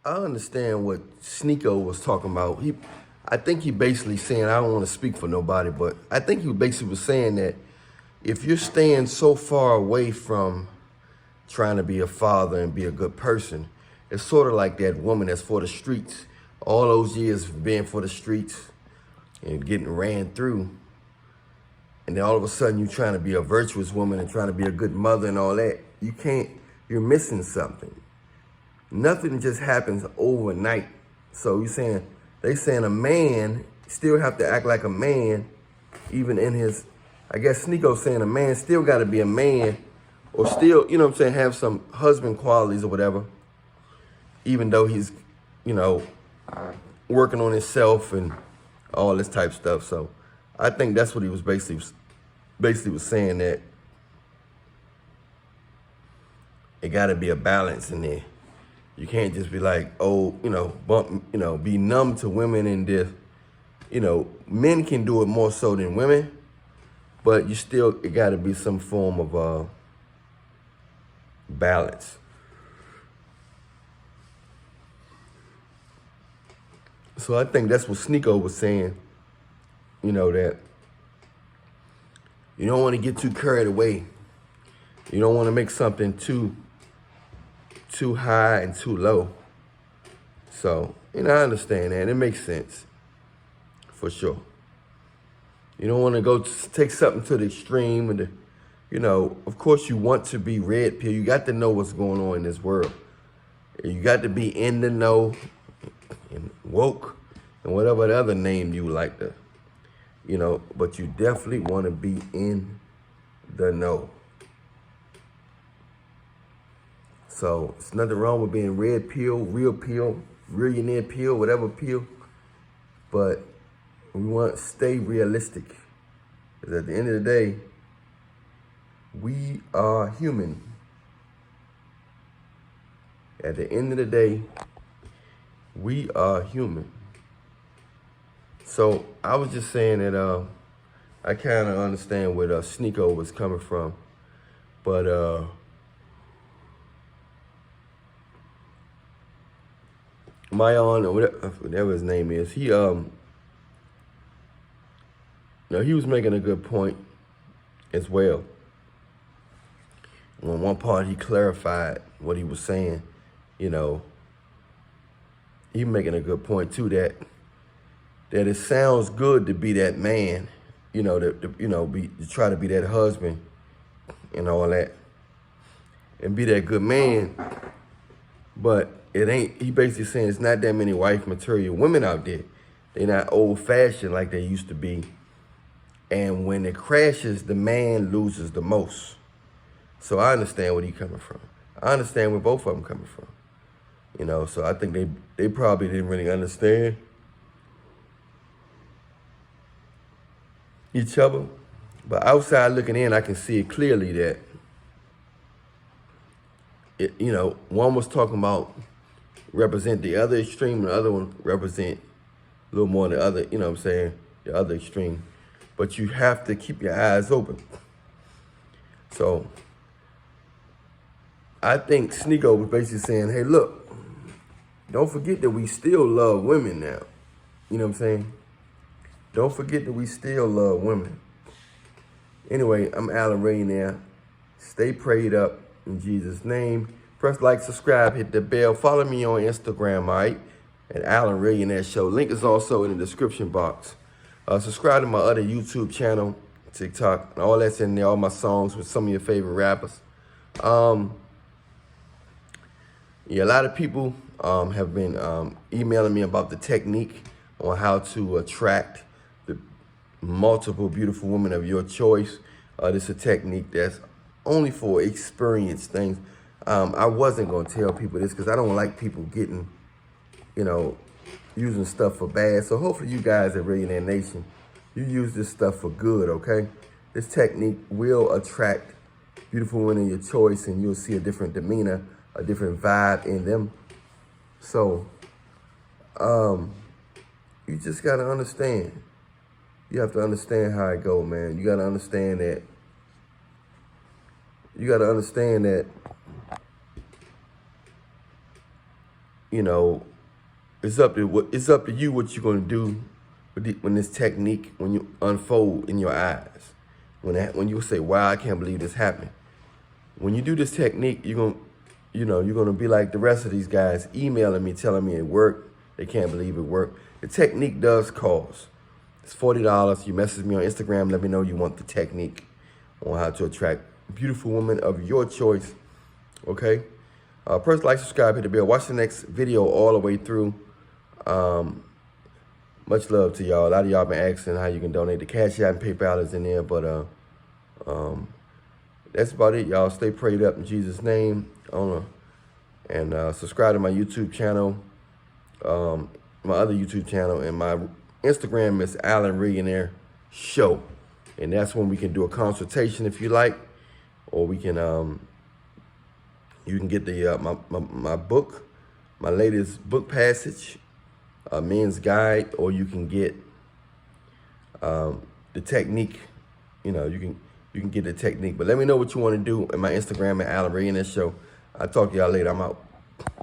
I understand what Sneako was talking about. I think he basically saying, I don't want to speak for nobody, but I think he basically was saying that if you're staying so far away from trying to be a father and be a good person, it's sort of like that woman that's for the streets. All those years of being for the streets and getting ran through. And then all of a sudden you're trying to be a virtuous woman and trying to be a good mother and all that. You can't, you're missing something. Nothing just happens overnight. So they saying a man still have to act like a man, even in his, I guess Sneako's saying a man still got to be a man, or still, you know what I'm saying, have some husband qualities or whatever, even though he's, you know, working on himself and all this type of stuff. So I think that's what he was basically was saying, that it got to be a balance in there. You can't just be like, oh, you know, be numb to women and this. You know, men can do it more so than women, but it got to be some form of balance. So I think that's what Sneako was saying, you know, that you don't want to get too carried away. You don't want to make something too high and too low. So, you know, I understand that. It makes sense, for sure. You don't want to go take something to the extreme. And, you know, of course you want to be red pill. You got to know what's going on in this world. You got to be in the know and woke and whatever the other name you like to, you know, but you definitely want to be in the know. So it's nothing wrong with being red pill, reallionaire pill, whatever pill. But we want to stay realistic. Because at the end of the day, we are human. At the end of the day, we are human. So I was just saying that I kind of understand where Sneako was coming from. But Mayon, or whatever his name is, he was making a good point as well. On one part, he clarified what he was saying. You know, he making a good point too, that it sounds good to be that man, you know, to try to be that husband and all that, and be that good man, but it ain't. He basically saying it's not that many wife material women out there. They're not old fashioned like they used to be. And when it crashes, the man loses the most. So I understand where he's coming from. I understand where both of them coming from. You know, so I think they probably didn't really understand each other. But outside looking in, I can see it clearly that, you know, one was talking about represent the other extreme, and the other one represent a little more than the other, you know what I'm saying, the other extreme. But you have to keep your eyes open. So I think Sneako was basically saying, hey, look, don't forget that we still love women now. You know what I'm saying? Don't forget that we still love women. Anyway, I'm Allan Reallionaire. Stay prayed up in Jesus' name. Press like, subscribe, hit the bell. Follow me on Instagram, all right? At Allan Reallionaire Show. Link is also in the description box. Subscribe to my other YouTube channel, TikTok, and all that's in there. All my songs with some of your favorite rappers. Yeah, a lot of people have been emailing me about the technique on how to attract the multiple beautiful women of your choice. This is a technique that's only for experienced things. I wasn't going to tell people this because I don't like people getting, you know, using stuff for bad. So hopefully you guys at Reallionaire Nation, you use this stuff for good, okay? This technique will attract beautiful women of your choice, and you'll see a different demeanor, a different vibe in them. So, you just got to understand. You have to understand how it go, man. You got to understand that. you know, it's up to you what you're gonna do when this technique, when you unfold in your eyes, when you say, wow, I can't believe this happened. When you do this technique, you're gonna be like the rest of these guys emailing me, telling me it worked. They can't believe it worked. The technique does cost. It's $40. You message me on Instagram, let me know you want the technique on how to attract beautiful women of your choice. Okay? First, like, subscribe, hit the bell. Watch the next video all the way through. Much love to y'all. A lot of y'all been asking how you can donate. The Cash App and PayPal is in there, but that's about it, y'all. Stay prayed up in Jesus' name. And subscribe to my YouTube channel, my other YouTube channel, and my Instagram is Allan Reallionaire Show. And that's when we can do a consultation if you like, or we can you can get the my book, my latest book passage, Men's Guide, or you can get the technique. You know, you can get the technique. But let me know what you want to do in my Instagram at Allan Reallionaire Show. I'll talk to y'all later. I'm out.